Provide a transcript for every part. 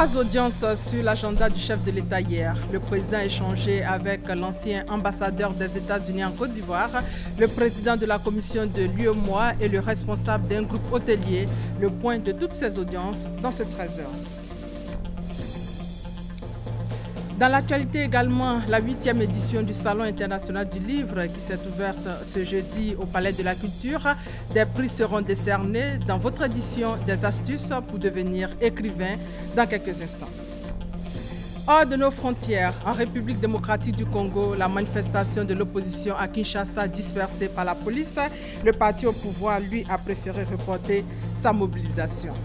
Trois audiences sur l'agenda du chef de l'État hier. Le président a échangé avec l'ancien ambassadeur des États-Unis en Côte d'Ivoire, le président de la commission de l'UEMOA et le responsable d'un groupe hôtelier. Le point de toutes ces audiences dans ce 13h. Dans l'actualité également, la 8e édition du Salon international du livre qui s'est ouverte ce jeudi au Palais de la Culture. Des prix seront décernés dans votre édition des astuces pour devenir écrivain dans quelques instants. Hors de nos frontières, en République démocratique du Congo, la manifestation de l'opposition à Kinshasa dispersée par la police, le parti au pouvoir, lui, a préféré reporter sa mobilisation.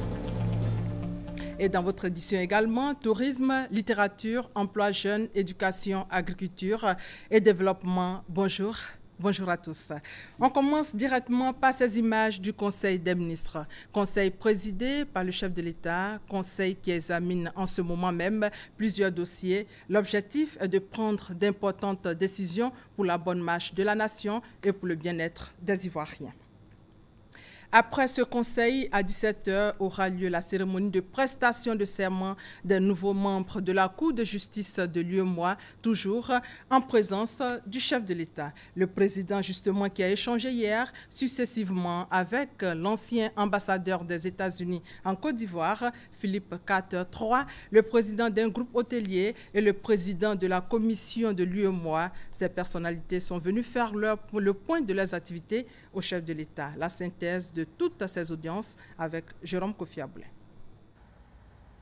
Et dans votre édition également, tourisme, littérature, emploi jeunes, éducation, agriculture et développement. Bonjour. Bonjour à tous. On commence directement par ces images du Conseil des ministres. Conseil présidé par le chef de l'État, conseil qui examine en ce moment même plusieurs dossiers. L'objectif est de prendre d'importantes décisions pour la bonne marche de la nation et pour le bien-être des Ivoiriens. Après ce conseil, à 17h, aura lieu la cérémonie de prestation de serment des nouveaux membres de la Cour de justice de l'UEMOA, toujours en présence du chef de l'État. Le président, justement, qui a échangé hier successivement avec l'ancien ambassadeur des États-Unis en Côte d'Ivoire, Philippe Carter III, le président d'un groupe hôtelier et le président de la commission de l'UEMOA. Ces personnalités sont venues faire le point de leurs activités au chef de l'État. La synthèse de toutes ces audiences avec Jérôme Kofiablé.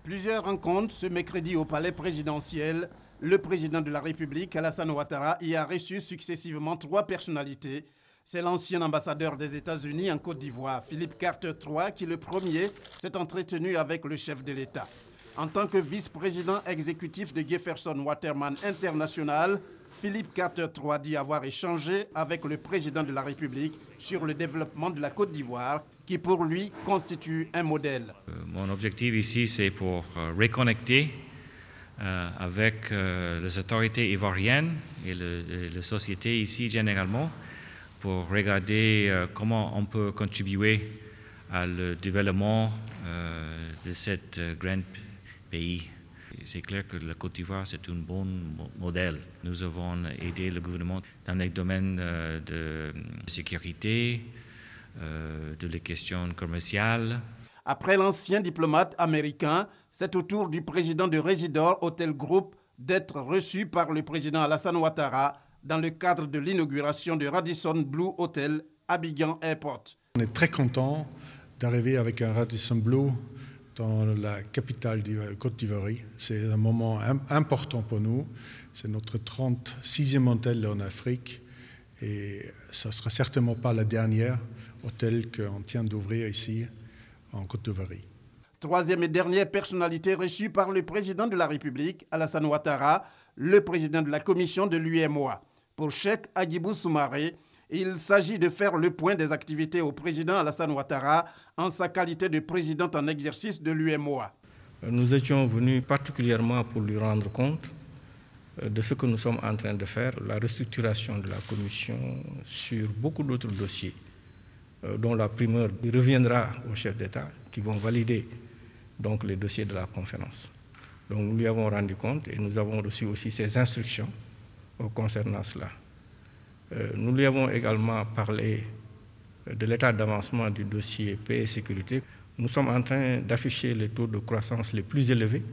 Plusieurs rencontres ce mercredi au palais présidentiel. Le président de la République, Alassane Ouattara, y a reçu successivement 3 personnalités. C'est l'ancien ambassadeur des États-Unis en Côte d'Ivoire, Philippe Carter III, qui le premier s'est entretenu avec le chef de l'État. En tant que vice-président exécutif de Jefferson Waterman International, Philippe Carter III dit avoir échangé avec le président de la République sur le développement de la Côte d'Ivoire, qui pour lui constitue un modèle. Mon objectif ici, c'est pour reconnecter avec les autorités ivoiriennes et la société ici généralement, pour regarder comment on peut contribuer à le développement de cet grand pays. C'est clair que la Côte d'Ivoire, c'est un bon modèle. Nous avons aidé le gouvernement dans les domaines de sécurité, de les questions commerciales. Après l'ancien diplomate américain, c'est au tour du président de Résidor Hotel Group d'être reçu par le président Alassane Ouattara dans le cadre de l'inauguration de Radisson Blu Hotel Abidjan Airport. On est très content d'arriver avec un Radisson Blu dans la capitale de Côte d'Ivoire. C'est un moment important pour nous. C'est notre 36e hôtel en Afrique et ça ne sera certainement pas la dernière hôtel qu'on tient d'ouvrir ici en Côte d'Ivoire. Troisième et dernière personnalité reçue par le président de la République, Alassane Ouattara, le président de la commission de l'UEMOA. Pour Cheikh Agibou Soumaré, il s'agit de faire le point des activités au président Alassane Ouattara en sa qualité de président en exercice de l'UEMOA. Nous étions venus particulièrement pour lui rendre compte de ce que nous sommes en train de faire, la restructuration de la commission sur beaucoup d'autres dossiers, dont la primeur reviendra au chef d'État, qui vont valider donc les dossiers de la conférence. Donc nous lui avons rendu compte et nous avons reçu aussi ses instructions concernant cela. Nous lui avons également parlé de l'état d'avancement du dossier paix et sécurité. Nous sommes en train d'afficher les taux de croissance les plus élevés,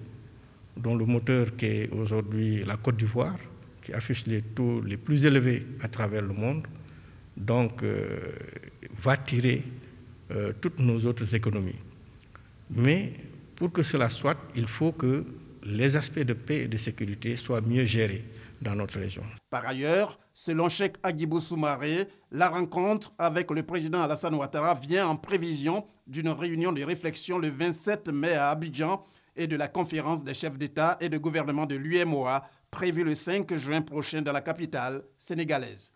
dont le moteur qui est aujourd'hui la Côte d'Ivoire, qui affiche les taux les plus élevés à travers le monde, donc va tirer toutes nos autres économies. Mais pour que cela soit, il faut que les aspects de paix et de sécurité soient mieux gérés dans notre région. Par ailleurs, selon Cheikh Agibou Soumaré, la rencontre avec le président Alassane Ouattara vient en prévision d'une réunion de réflexion le 27 mai à Abidjan et de la conférence des chefs d'État et de gouvernement de l'UEMOA prévue le 5 juin prochain dans la capitale sénégalaise.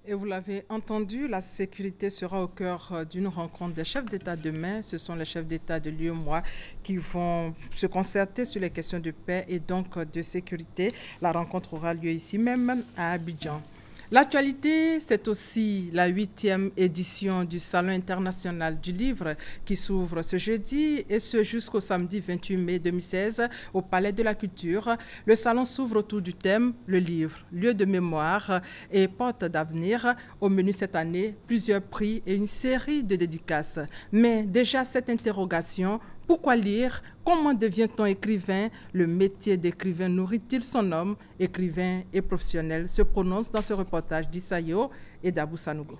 Et vous l'avez entendu, la sécurité sera au cœur d'une rencontre des chefs d'État demain. Ce sont les chefs d'État de l'UEMOA qui vont se concerter sur les questions de paix et donc de sécurité. La rencontre aura lieu ici même à Abidjan. L'actualité, c'est aussi la 8e édition du Salon international du livre qui s'ouvre ce jeudi et ce jusqu'au samedi 28 mai 2016 au Palais de la Culture. Le salon s'ouvre autour du thème « Le livre, lieu de mémoire et porte d'avenir ». Au menu cette année, plusieurs prix et une série de dédicaces. Mais déjà cette interrogation, pourquoi lire? Comment devient-on écrivain? Le métier d'écrivain nourrit-il son homme? Écrivain et professionnel se prononcent dans ce reportage d'Issayo et d'Abou Sanogo.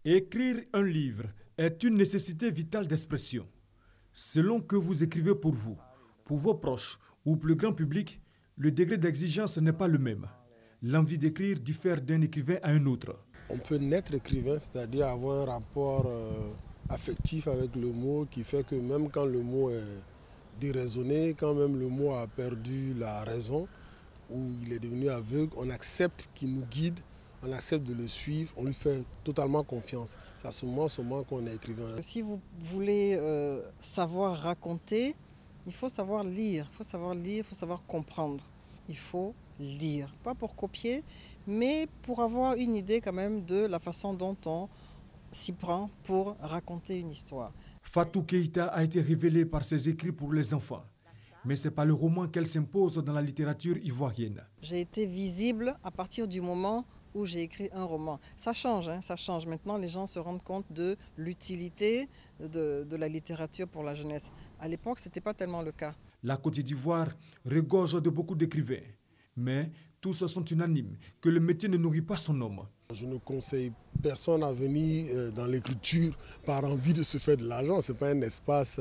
Écrire un livre est une nécessité vitale d'expression. Selon que vous écrivez pour vous, pour vos proches ou pour le grand public, le degré d'exigence n'est pas le même. L'envie d'écrire diffère d'un écrivain à un autre. On peut naître écrivain, c'est-à-dire avoir un rapport affectif avec le mot qui fait que même quand le mot est déraisonné, quand même le mot a perdu la raison ou il est devenu aveugle, on accepte qu'il nous guide, on accepte de le suivre, on lui fait totalement confiance. C'est à ce moment qu'on est écrivain. Si vous voulez savoir raconter, il faut savoir lire, il faut savoir comprendre. Il faut lire, pas pour copier, mais pour avoir une idée quand même de la façon dont on s'y prend pour raconter une histoire. Fatou Keïta a été révélée par ses écrits pour les enfants. Mais c'est par le roman qu'elle s'impose dans la littérature ivoirienne. J'ai été visible à partir du moment où j'ai écrit un roman. Ça change, ça change. Maintenant, les gens se rendent compte de l'utilité de la littérature pour la jeunesse. À l'époque, ce n'était pas tellement le cas. La Côte d'Ivoire regorge de beaucoup d'écrivains. Mais tous sont unanimes que le métier ne nourrit pas son homme. Je ne conseille personne à venir dans l'écriture par envie de se faire de l'argent. Ce n'est pas un espace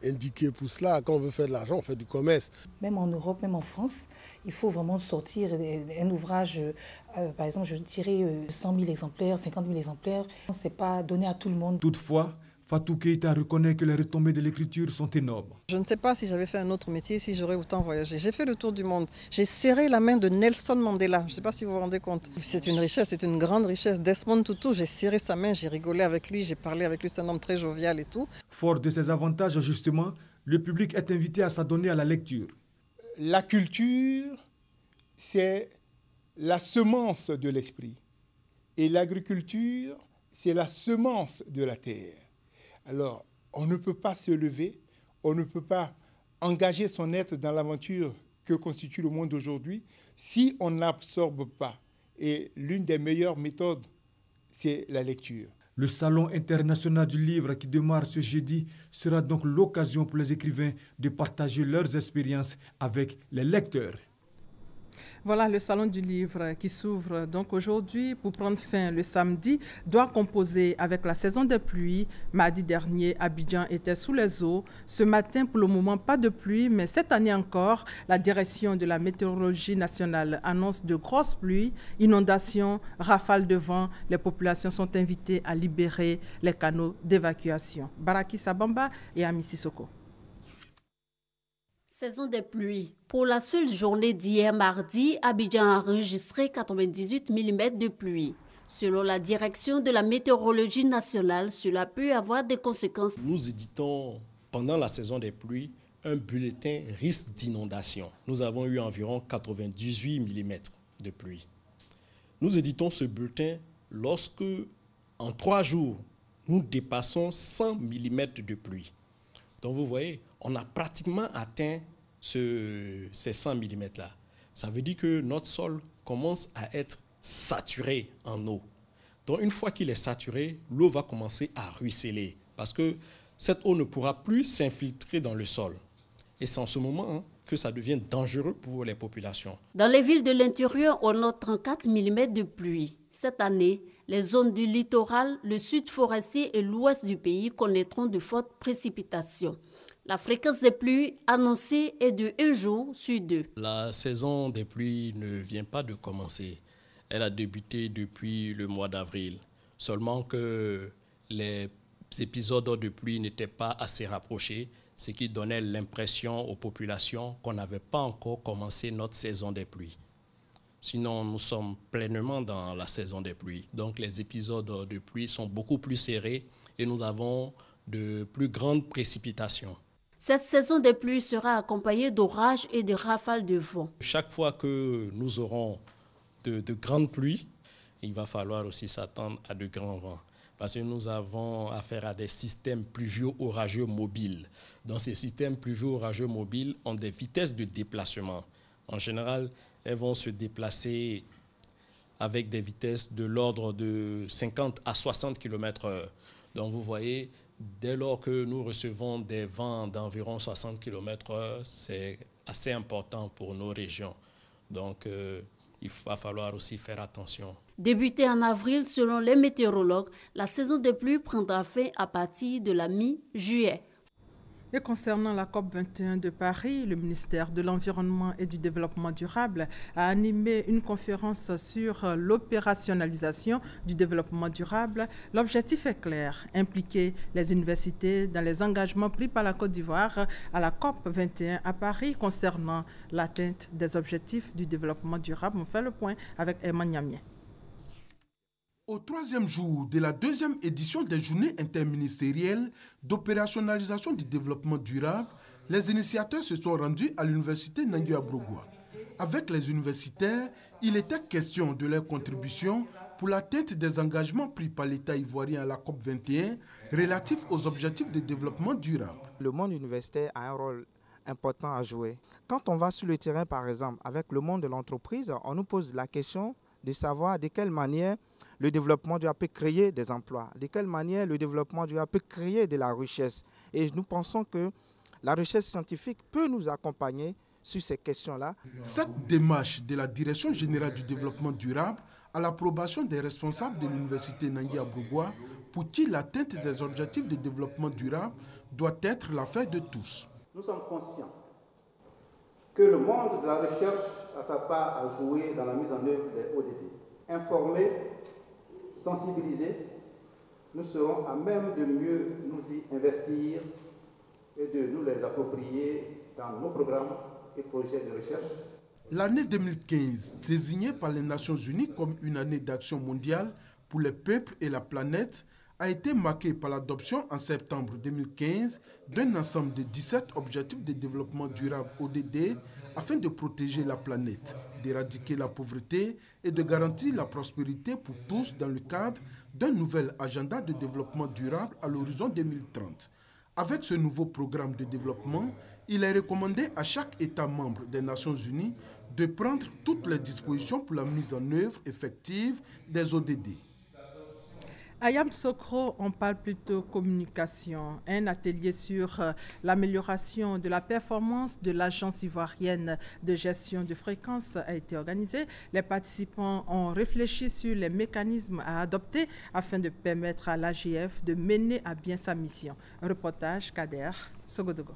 indiqué pour cela. Quand on veut faire de l'argent, on fait du commerce. Même en Europe, même en France, il faut vraiment sortir un ouvrage, par exemple, je dirais 100 000 exemplaires, 50 000 exemplaires. Ce n'est pas donné à tout le monde. Toutefois, Fatou Keïta reconnaît que les retombées de l'écriture sont énormes. Je ne sais pas si j'avais fait un autre métier, si j'aurais autant voyagé. J'ai fait le tour du monde. J'ai serré la main de Nelson Mandela. Je ne sais pas si vous vous rendez compte. C'est une richesse, c'est une grande richesse. Desmond Tutu, j'ai serré sa main, j'ai rigolé avec lui, j'ai parlé avec lui. C'est un homme très jovial et tout. Fort de ses avantages, justement, le public est invité à s'adonner à la lecture. La culture, c'est la semence de l'esprit. Et l'agriculture, c'est la semence de la terre. Alors, on ne peut pas se lever, on ne peut pas engager son être dans l'aventure que constitue le monde aujourd'hui si on n'absorbe pas. Et l'une des meilleures méthodes, c'est la lecture. Le Salon international du livre qui démarre ce jeudi sera donc l'occasion pour les écrivains de partager leurs expériences avec les lecteurs. Voilà le Salon du livre qui s'ouvre donc aujourd'hui pour prendre fin le samedi, doit composer avec la saison des pluies. Mardi dernier, Abidjan était sous les eaux. Ce matin, pour le moment, pas de pluie, mais cette année encore, la direction de la météorologie nationale annonce de grosses pluies, inondations, rafales de vent. Les populations sont invitées à libérer les canaux d'évacuation. Baraki Sabamba et Ami Sissoko. Saison des pluies. Pour la seule journée d'hier mardi, Abidjan a enregistré 98 mm de pluie. Selon la direction de la météorologie nationale, cela peut avoir des conséquences. Nous éditons pendant la saison des pluies un bulletin risque d'inondation. Nous avons eu environ 98 mm de pluie. Nous éditons ce bulletin lorsque, en 3 jours, nous dépassons 100 mm de pluie. Donc vous voyez, on a pratiquement atteint ces 100 mm-là. Ça veut dire que notre sol commence à être saturé en eau. Donc une fois qu'il est saturé, l'eau va commencer à ruisseler parce que cette eau ne pourra plus s'infiltrer dans le sol. Et c'est en ce moment que ça devient dangereux pour les populations. Dans les villes de l'intérieur, on note 34 mm de pluie. Cette année, les zones du littoral, le sud forestier et l'ouest du pays connaîtront de fortes précipitations. La fréquence des pluies annoncée est de 1 jour sur 2. La saison des pluies ne vient pas de commencer. Elle a débuté depuis le mois d'avril. Seulement que les épisodes de pluie n'étaient pas assez rapprochés, ce qui donnait l'impression aux populations qu'on n'avait pas encore commencé notre saison des pluies. Sinon, nous sommes pleinement dans la saison des pluies. Donc, les épisodes de pluie sont beaucoup plus serrés et nous avons de plus grandes précipitations. Cette saison des pluies sera accompagnée d'orages et de rafales de vent. Chaque fois que nous aurons de grandes pluies, il va falloir aussi s'attendre à de grands vents. Parce que nous avons affaire à des systèmes pluvio-orageux mobiles. Donc ces systèmes pluvio-orageux mobiles ont des vitesses de déplacement. En général, elles vont se déplacer avec des vitesses de l'ordre de 50 à 60 km/h. Donc vous voyez, dès lors que nous recevons des vents d'environ 60 km/h, c'est assez important pour nos régions. Donc il va falloir aussi faire attention. Débutée en avril, selon les météorologues, la saison des pluies prendra fin à partir de la mi-juillet. Et concernant la COP21 de Paris, le ministère de l'Environnement et du Développement durable a animé une conférence sur l'opérationnalisation du développement durable. L'objectif est clair, impliquer les universités dans les engagements pris par la Côte d'Ivoire à la COP21 à Paris concernant l'atteinte des objectifs du développement durable. On fait le point avec Emmanuel Niamien. Au troisième jour de la deuxième édition des Journées interministérielles d'opérationnalisation du développement durable, les initiateurs se sont rendus à l'université Nangui-Abrogwa. Avec les universitaires, il était question de leur contribution pour l'atteinte des engagements pris par l'État ivoirien à la COP21 relatifs aux objectifs de développement durable. Le monde universitaire a un rôle important à jouer. Quand on va sur le terrain, par exemple, avec le monde de l'entreprise, on nous pose la question de savoir de quelle manière le développement durable peut créer des emplois, de quelle manière le développement durable peut créer de la richesse. Et nous pensons que la recherche scientifique peut nous accompagner sur ces questions-là. Cette démarche de la Direction générale du développement durable à l'approbation des responsables de l'université Nangui-Abrogwa pour qui l'atteinte des objectifs de développement durable doit être l'affaire de tous. Nous sommes conscients que le monde de la recherche a sa part à jouer dans la mise en œuvre des ODD. Informés, sensibilisés, nous serons à même de mieux nous y investir et de nous les approprier dans nos programmes et projets de recherche. L'année 2015, désignée par les Nations Unies comme une année d'action mondiale pour les peuples et la planète, a été marquée par l'adoption en septembre 2015 d'un ensemble de 17 objectifs de développement durable ODD afin de protéger la planète, d'éradiquer la pauvreté et de garantir la prospérité pour tous dans le cadre d'un nouvel agenda de développement durable à l'horizon 2030. Avec ce nouveau programme de développement, il est recommandé à chaque État membre des Nations Unies de prendre toutes les dispositions pour la mise en œuvre effective des ODD. À Yamoussoukro, on parle plutôt communication. Un atelier sur l'amélioration de la performance de l'agence ivoirienne de gestion de fréquences a été organisé. Les participants ont réfléchi sur les mécanismes à adopter afin de permettre à l'AGF de mener à bien sa mission. Reportage Kader Sogodogo.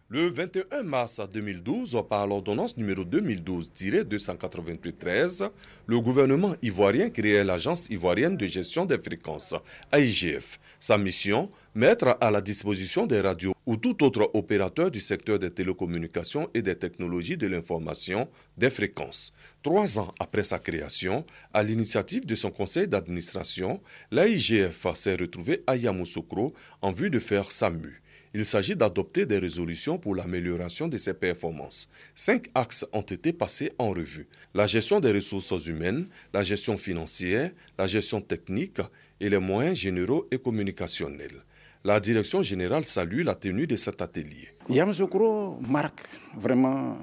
Le 21 mars 2012, par l'ordonnance numéro 2012-288-13, le gouvernement ivoirien créait l'Agence ivoirienne de gestion des fréquences, AIGF. Sa mission, mettre à la disposition des radios ou tout autre opérateur du secteur des télécommunications et des technologies de l'information des fréquences. 3 ans après sa création, à l'initiative de son conseil d'administration, l'AIGF s'est retrouvée à Yamoussoukro en vue de faire sa mue. Il s'agit d'adopter des résolutions pour l'amélioration de ses performances. 5 axes ont été passés en revue. La gestion des ressources humaines, la gestion financière, la gestion technique et les moyens généraux et communicationnels. La direction générale salue la tenue de cet atelier. Yamoussoukro marque vraiment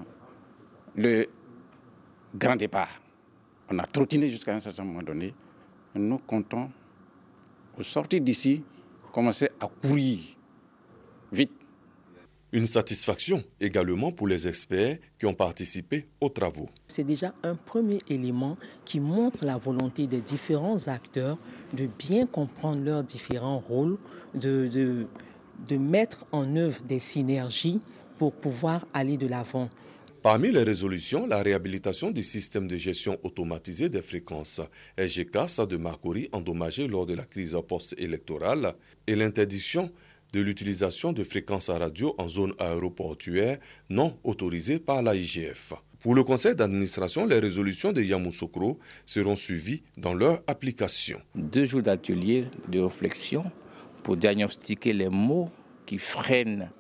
le grand départ. On a trottiné jusqu'à un certain moment donné. Nous comptons, au sortir d'ici, commencer à courir vite. Une satisfaction également pour les experts qui ont participé aux travaux. C'est déjà un premier élément qui montre la volonté des différents acteurs de bien comprendre leurs différents rôles, de mettre en œuvre des synergies pour pouvoir aller de l'avant. Parmi les résolutions, la réhabilitation du système de gestion automatisé des fréquences EGCAS de Marcory endommagé lors de la crise post-électorale et l'interdiction de l'utilisation de fréquences radio en zone aéroportuaire non autorisée par l'AIGF. Pour le conseil d'administration, les résolutions de Yamoussoukro seront suivies dans leur application. 2 jours d'atelier de réflexion pour diagnostiquer les maux qui freinent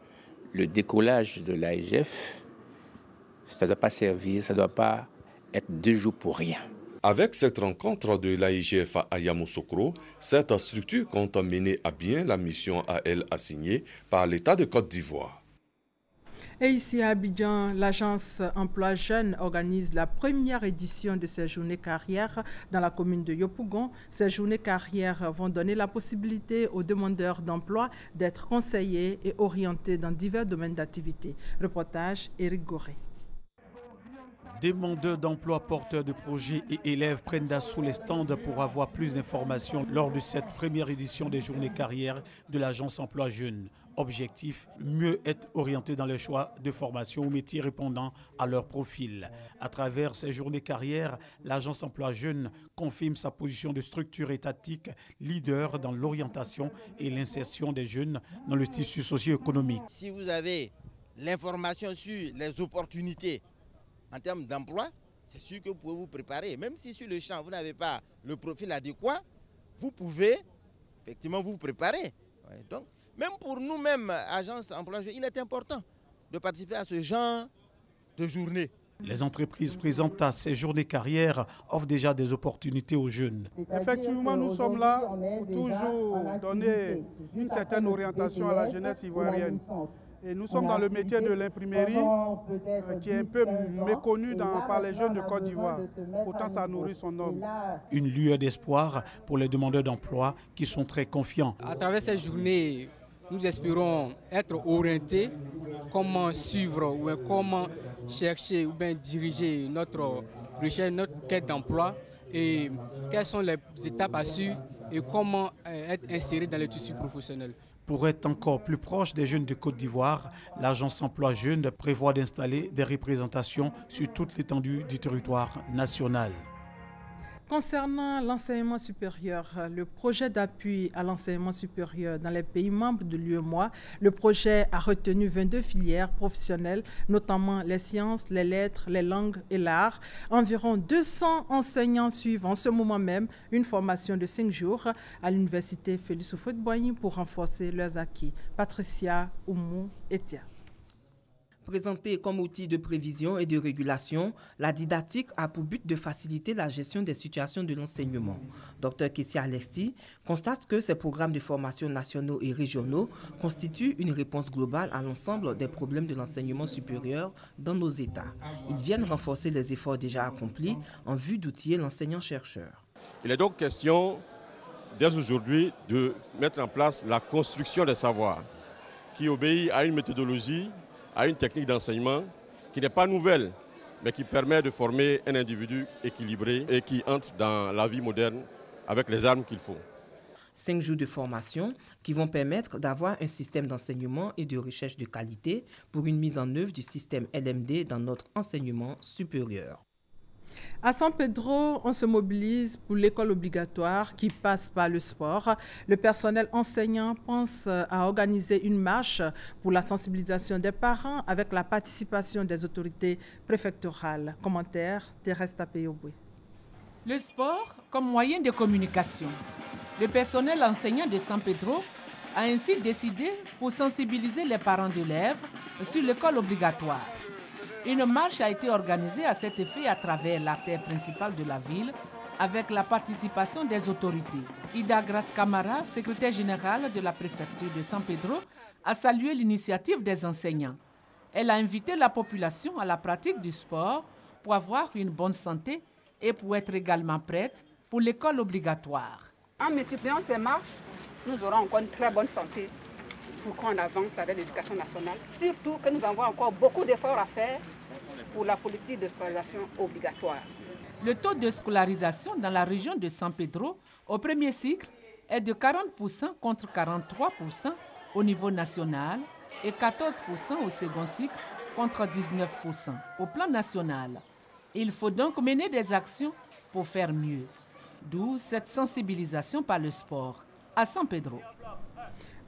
le décollage de l'AIGF. Ça ne doit pas servir, ça ne doit pas être 2 jours pour rien. Avec cette rencontre de l'AIGF à Yamoussoukro, cette structure compte mener à bien la mission à elle assignée par l'État de Côte d'Ivoire. Et ici à Abidjan, l'agence Emploi Jeunes organise la première édition de ces journées carrières dans la commune de Yopougon. Ces journées carrières vont donner la possibilité aux demandeurs d'emploi d'être conseillés et orientés dans divers domaines d'activité. Reportage Éric Goré. Demandeurs d'emploi, porteurs de projets et élèves prennent d'assaut les stands pour avoir plus d'informations lors de cette première édition des journées carrières de l'agence Emploi Jeunes. Objectif, mieux être orienté dans les choix de formation aux métiers répondant à leur profil. À travers ces journées carrières, l'agence Emploi Jeunes confirme sa position de structure étatique leader dans l'orientation et l'insertion des jeunes dans le tissu socio-économique. Si vous avez l'information sur les opportunités en termes d'emploi, c'est sûr que vous pouvez vous préparer. Même si sur le champ, vous n'avez pas le profil adéquat, vous pouvez effectivement vous préparer. Ouais, donc, même pour nous-mêmes, agence emploi, il est important de participer à ce genre de journée. Les entreprises présentes à ces journées carrières offrent déjà des opportunités aux jeunes. Effectivement, nous sommes là pour toujours donner une certaine orientation à la jeunesse ivoirienne. Et nous sommes dans le métier de l'imprimerie, qui est un peu méconnu par les jeunes de Côte d'Ivoire. Pourtant, ça nourrit son homme. Une lueur d'espoir pour les demandeurs d'emploi qui sont très confiants. À travers cette journée, nous espérons être orientés, comment suivre ou comment chercher ou bien diriger notre recherche, notre quête d'emploi et quelles sont les étapes à suivre et comment être inséré dans le tissu professionnel. Pour être encore plus proche des jeunes de Côte d'Ivoire, l'agence Emploi Jeunes prévoit d'installer des représentations sur toute l'étendue du territoire national. Concernant l'enseignement supérieur, le projet d'appui à l'enseignement supérieur dans les pays membres de l'UEMOA, le projet a retenu 22 filières professionnelles, notamment les sciences, les lettres, les langues et l'art. Environ 200 enseignants suivent en ce moment même une formation de 5 jours à l'université Félix Houphouët-Boigny pour renforcer leurs acquis. Patricia Oumou Etia. Présentée comme outil de prévision et de régulation, la didactique a pour but de faciliter la gestion des situations de l'enseignement. Dr Kessia Alexis constate que ces programmes de formation nationaux et régionaux constituent une réponse globale à l'ensemble des problèmes de l'enseignement supérieur dans nos États. Ils viennent renforcer les efforts déjà accomplis en vue d'outiller l'enseignant-chercheur. Il est donc question, dès aujourd'hui, de mettre en place la construction des savoirs qui obéit à une méthodologie, à une technique d'enseignement qui n'est pas nouvelle, mais qui permet de former un individu équilibré et qui entre dans la vie moderne avec les armes qu'il faut. 5 jours de formation qui vont permettre d'avoir un système d'enseignement et de recherche de qualité pour une mise en œuvre du système LMD dans notre enseignement supérieur. À San Pedro, on se mobilise pour l'école obligatoire qui passe par le sport. Le personnel enseignant pense à organiser une marche pour la sensibilisation des parents avec la participation des autorités préfectorales. Commentaire, Thérèse Tapeyoboué. Le sport comme moyen de communication. Le personnel enseignant de San Pedro a ainsi décidé pour sensibiliser les parents d'élèves sur l'école obligatoire. Une marche a été organisée à cet effet à travers l'artère principale de la ville avec la participation des autorités. Ida Grace Camara, secrétaire générale de la préfecture de San Pedro, a salué l'initiative des enseignants. Elle a invité la population à la pratique du sport pour avoir une bonne santé et pour être également prête pour l'école obligatoire. En multipliant ces marches, nous aurons encore une très bonne santé pour qu'on avance avec l'éducation nationale. Surtout que nous avons encore beaucoup d'efforts à faire pour la politique de scolarisation obligatoire. Le taux de scolarisation dans la région de San Pedro au premier cycle est de 40% contre 43% au niveau national et 14% au second cycle contre 19% au plan national. Il faut donc mener des actions pour faire mieux. D'où cette sensibilisation par le sport à San Pedro.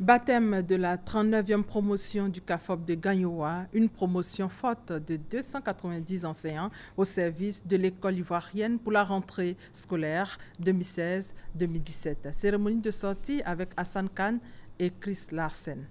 Baptême de la 39e promotion du CAFOB de Gagnoa, une promotion forte de 290 enseignants au service de l'école ivoirienne pour la rentrée scolaire 2016-2017. Cérémonie de sortie avec Hassan Khan et Chris Larsen.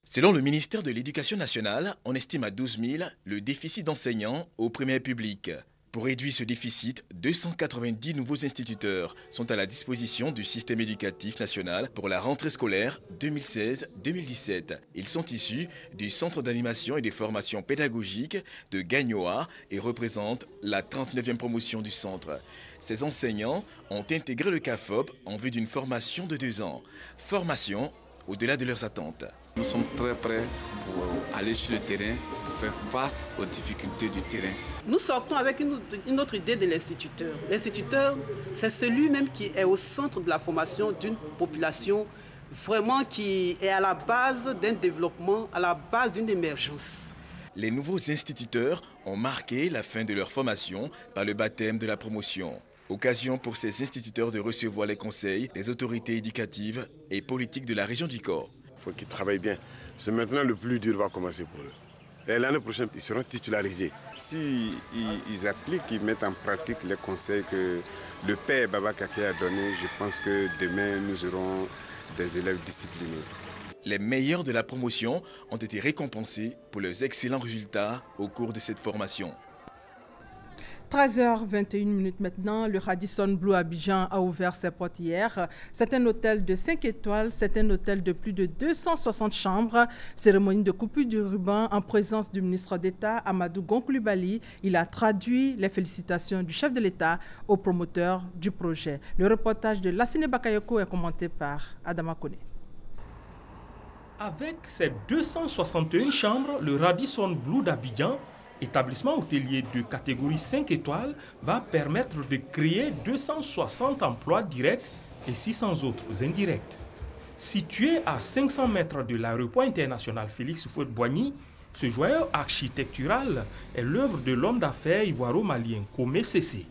Selon le ministère de l'Éducation nationale, on estime à 12 000 le déficit d'enseignants au primaire public. Pour réduire ce déficit, 290 nouveaux instituteurs sont à la disposition du système éducatif national pour la rentrée scolaire 2016-2017. Ils sont issus du Centre d'animation et de formation pédagogique de Gagnoa et représentent la 39e promotion du centre. Ces enseignants ont intégré le CAFOP en vue d'une formation de 2 ans. Formation au-delà de leurs attentes. Nous sommes très prêts pour aller sur le terrain, pour faire face aux difficultés du terrain. Nous sortons avec une autre idée de l'instituteur. L'instituteur, c'est celui même qui est au centre de la formation d'une population vraiment qui est à la base d'un développement, à la base d'une émergence. Les nouveaux instituteurs ont marqué la fin de leur formation par le baptême de la promotion. Occasion pour ces instituteurs de recevoir les conseils des autorités éducatives et politiques de la région du Caire. Il faut qu'ils travaillent bien. C'est maintenant le plus dur va commencer pour eux. Et l'année prochaine, ils seront titularisés. S'ils appliquent, ils mettent en pratique les conseils que le père Baba Kaké a donnés, je pense que demain, nous aurons des élèves disciplinés. Les meilleurs de la promotion ont été récompensés pour leurs excellents résultats au cours de cette formation. 13h21 maintenant, le Radisson Blu Abidjan a ouvert ses portes hier. C'est un hôtel de 5 étoiles, c'est un hôtel de plus de 260 chambres. Cérémonie de coupure du ruban en présence du ministre d'État Amadou Gon Coulibaly. Il a traduit les félicitations du chef de l'État au promoteur du projet. Le reportage de Lassine Bakayoko est commenté par Adama Kone. Avec ses 261 chambres, le Radisson Blu d'Abidjan, établissement hôtelier de catégorie 5 étoiles, va permettre de créer 260 emplois directs et 600 autres indirects. Situé à 500 mètres de l'aéroport international Félix Houphouët-Boigny, ce joyau architectural est l'œuvre de l'homme d'affaires ivoiro-malien Komé Cessé,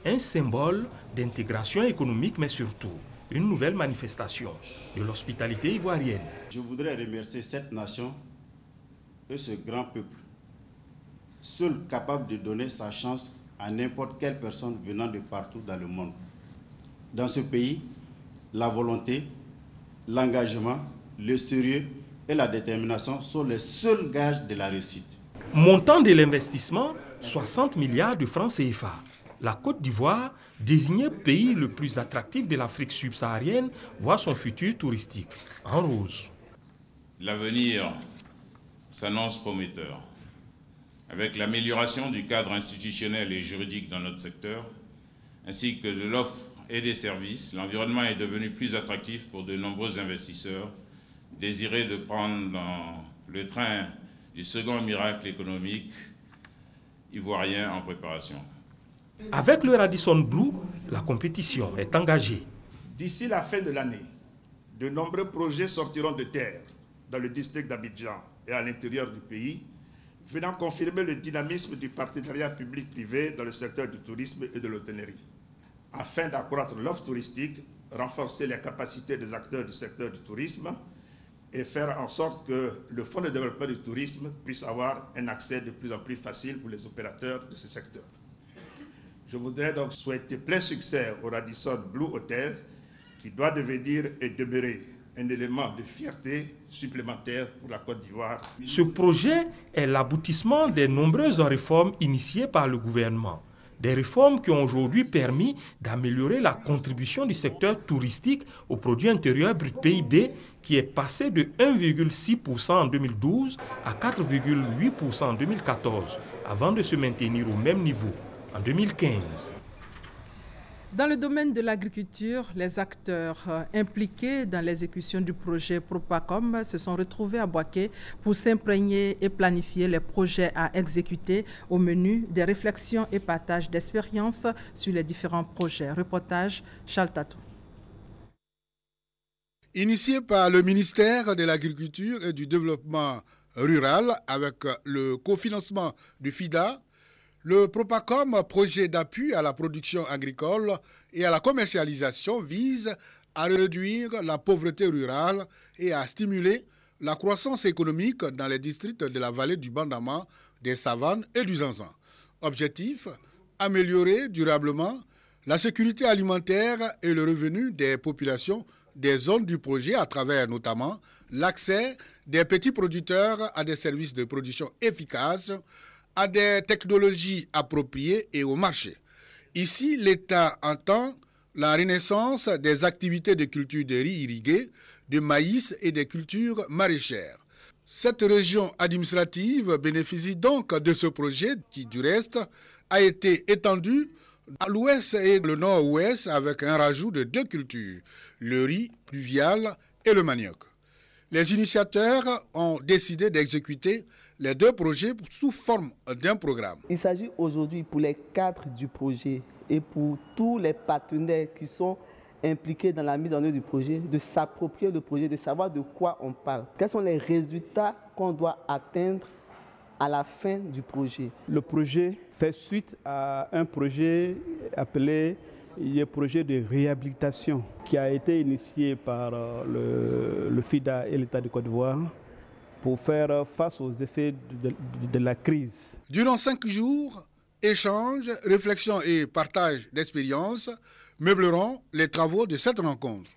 un symbole d'intégration économique mais surtout une nouvelle manifestation de l'hospitalité ivoirienne. Je voudrais remercier cette nation et ce grand peuple, seul capable de donner sa chance à n'importe quelle personne venant de partout dans le monde. Dans ce pays, la volonté, l'engagement, le sérieux et la détermination sont les seuls gages de la réussite. Montant de l'investissement, 60 milliards de francs CFA. La Côte d'Ivoire, désignée pays le plus attractif de l'Afrique subsaharienne, voit son futur touristique en rose. L'avenir s'annonce prometteur. Avec l'amélioration du cadre institutionnel et juridique dans notre secteur, ainsi que de l'offre et des services, l'environnement est devenu plus attractif pour de nombreux investisseurs désireux de prendre dans le train du second miracle économique ivoirien en préparation. Avec le Radisson Blu, la compétition est engagée. D'ici la fin de l'année, de nombreux projets sortiront de terre dans le district d'Abidjan et à l'intérieur du pays, venant confirmer le dynamisme du partenariat public-privé dans le secteur du tourisme et de l'hôtellerie. Afin d'accroître l'offre touristique, renforcer les capacités des acteurs du secteur du tourisme et faire en sorte que le Fonds de développement du tourisme puisse avoir un accès de plus en plus facile pour les opérateurs de ce secteur. Je voudrais donc souhaiter plein succès au Radisson Blu Hotel, qui doit devenir et demeurer un élément de fierté supplémentaire pour la Côte d'Ivoire. Ce projet est l'aboutissement des nombreuses réformes initiées par le gouvernement. Des réformes qui ont aujourd'hui permis d'améliorer la contribution du secteur touristique au produit intérieur brut PIB, qui est passé de 1,6% en 2012 à 4,8% en 2014, avant de se maintenir au même niveau en 2015. Dans le domaine de l'agriculture, les acteurs impliqués dans l'exécution du projet Propacom se sont retrouvés à Boaké pour s'imprégner et planifier les projets à exécuter au menu des réflexions et partage d'expériences sur les différents projets. Reportage Charles Tatou. Initié par le ministère de l'Agriculture et du Développement rural avec le cofinancement du FIDA, le Propacom, projet d'appui à la production agricole et à la commercialisation, vise à réduire la pauvreté rurale et à stimuler la croissance économique dans les districts de la vallée du Bandama, des Savanes et du Zanzan. Objectif, améliorer durablement la sécurité alimentaire et le revenu des populations des zones du projet à travers notamment l'accès des petits producteurs à des services de production efficaces, à des technologies appropriées et au marché. Ici, l'État entend la renaissance des activités de culture de riz irrigué, de maïs et des cultures maraîchères. Cette région administrative bénéficie donc de ce projet qui, du reste, a été étendu à l'ouest et le nord-ouest avec un rajout de 2 cultures, le riz pluvial et le manioc. Les initiateurs ont décidé d'exécuter les 2 projets sous forme d'un programme. Il s'agit aujourd'hui pour les cadres du projet et pour tous les partenaires qui sont impliqués dans la mise en œuvre du projet, de s'approprier le projet, de savoir de quoi on parle. Quels sont les résultats qu'on doit atteindre à la fin du projet? Le projet fait suite à un projet appelé le projet de réhabilitation qui a été initié par le FIDA et l'État de Côte d'Ivoire pour faire face aux effets de la crise. Durant 5 jours, échanges, réflexions et partage d'expériences meubleront les travaux de cette rencontre.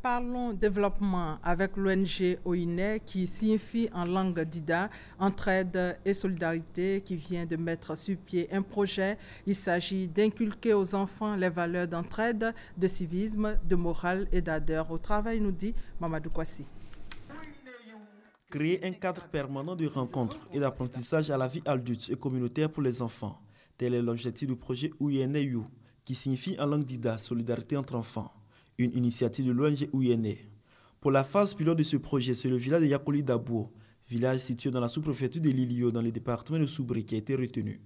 Parlons développement avec l'ONG OINE qui signifie en langue dida entraide et solidarité, qui vient de mettre sur pied un projet. Il s'agit d'inculquer aux enfants les valeurs d'entraide, de civisme, de morale et d'ardeur au travail, nous dit Mamadou Kwasi. Créer un cadre permanent de rencontres et d'apprentissage à la vie adulte et communautaire pour les enfants. Tel est l'objectif du projet OINE, qui signifie en langue dida solidarité entre enfants. Une initiative de l'ONG OINE. Pour la phase pilote de ce projet, c'est le village de Yakoli Dabou, village situé dans la sous-préfecture de Lilio, dans le département de Soubri, qui a été retenu.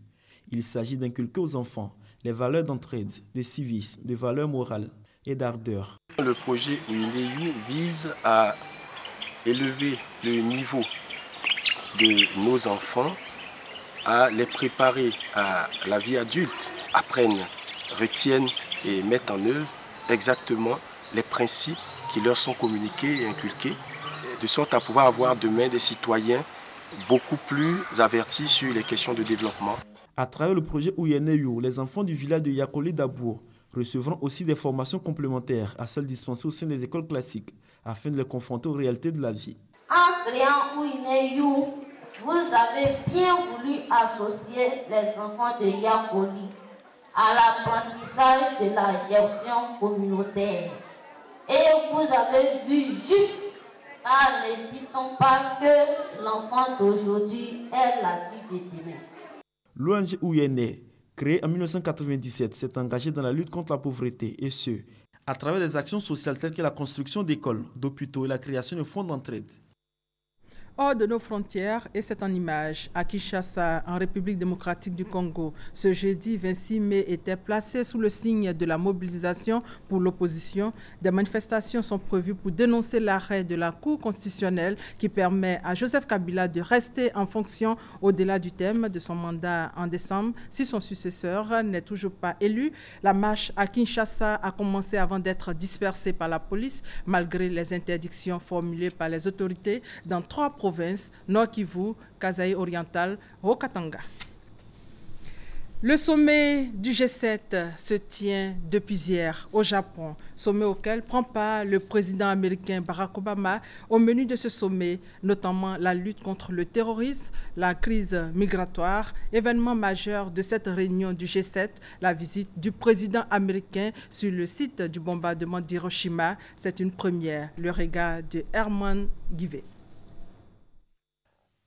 Il s'agit d'inculquer aux enfants les valeurs d'entraide, de civisme, de valeurs morales et d'ardeur. Le projet OINE vise à élever le niveau de nos enfants, à les préparer à la vie adulte, apprennent, retiennent et mettent en œuvre exactement les principes qui leur sont communiqués et inculqués, de sorte à pouvoir avoir demain des citoyens beaucoup plus avertis sur les questions de développement. À travers le projet OINE, les enfants du village de Yakoli Dabou recevront aussi des formations complémentaires à celles dispensées au sein des écoles classiques, afin de les confronter aux réalités de la vie. En créant OINE, vous avez bien voulu associer les enfants de Yakoli à l'apprentissage de la gestion communautaire. Et vous avez vu juste, car ne dit-on pas que l'enfant d'aujourd'hui est l'adulte de demain. L'ONG OINE, créée en 1997, s'est engagée dans la lutte contre la pauvreté, et ce, à travers des actions sociales telles que la construction d'écoles, d'hôpitaux et la création de fonds d'entraide. Hors de nos frontières, et c'est en image, à Kinshasa, en République démocratique du Congo. Ce jeudi 26 mai était placé sous le signe de la mobilisation pour l'opposition. Des manifestations sont prévues pour dénoncer l'arrêt de la Cour constitutionnelle qui permet à Joseph Kabila de rester en fonction au-delà du terme de son mandat en décembre si son successeur n'est toujours pas élu. La marche à Kinshasa a commencé avant d'être dispersée par la police, malgré les interdictions formulées par les autorités dans 3 provinces, Nord Kivu, Kasaï oriental, Haut-Katanga. Le sommet du G7 se tient depuis hier au Japon, sommet auquel prend part le président américain Barack Obama. Au menu de ce sommet, notamment la lutte contre le terrorisme, la crise migratoire, événement majeur de cette réunion du G7, la visite du président américain sur le site du bombardement d'Hiroshima. C'est une première, le regard de Herman Guivet.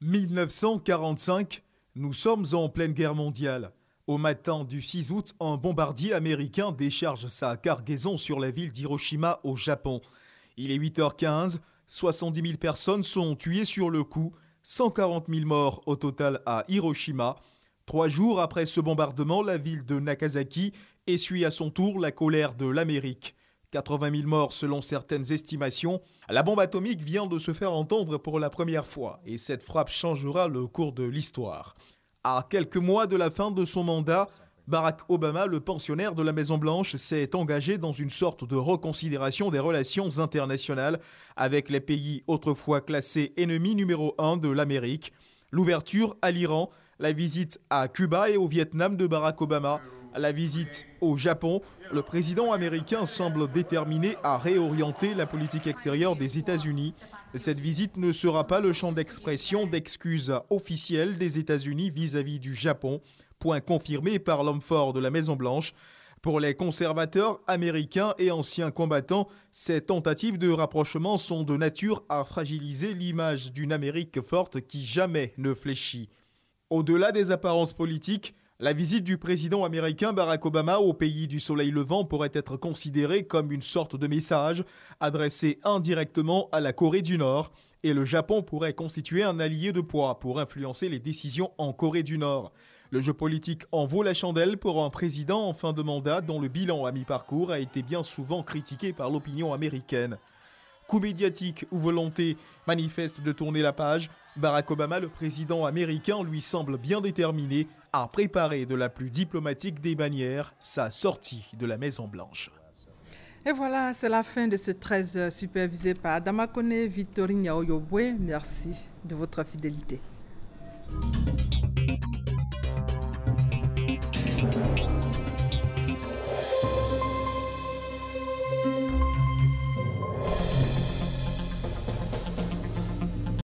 1945, nous sommes en pleine guerre mondiale. Au matin du 6 août, un bombardier américain décharge sa cargaison sur la ville d'Hiroshima au Japon. Il est 8h15, 70 000 personnes sont tuées sur le coup, 140 000 morts au total à Hiroshima. 3 jours après ce bombardement, la ville de Nagasaki essuie à son tour la colère de l'Amérique. 80 000 morts selon certaines estimations. La bombe atomique vient de se faire entendre pour la première fois et cette frappe changera le cours de l'histoire. À quelques mois de la fin de son mandat, Barack Obama, le pensionnaire de la Maison-Blanche, s'est engagé dans une sorte de reconsidération des relations internationales avec les pays autrefois classés ennemis numéro 1 de l'Amérique. L'ouverture à l'Iran, la visite à Cuba et au Vietnam de Barack Obama, À la visite au Japon, le président américain semble déterminé à réorienter la politique extérieure des États-Unis. Cette visite ne sera pas le champ d'expression d'excuses officielles des États-Unis vis-à-vis du Japon, point confirmé par l'homme fort de la Maison-Blanche. Pour les conservateurs américains et anciens combattants, ces tentatives de rapprochement sont de nature à fragiliser l'image d'une Amérique forte qui jamais ne fléchit. Au-delà des apparences politiques, la visite du président américain Barack Obama au pays du soleil levant pourrait être considérée comme une sorte de message adressé indirectement à la Corée du Nord, et le Japon pourrait constituer un allié de poids pour influencer les décisions en Corée du Nord. Le jeu politique en vaut la chandelle pour un président en fin de mandat dont le bilan à mi-parcours a été bien souvent critiqué par l'opinion américaine. Coup médiatique ou volonté manifeste de tourner la page, Barack Obama, le président américain, lui semble bien déterminé à préparer de la plus diplomatique des manières sa sortie de la Maison-Blanche. Et voilà, c'est la fin de ce 13 supervisé par Adama Kone, Victorine Yaoyobwe. Merci de votre fidélité.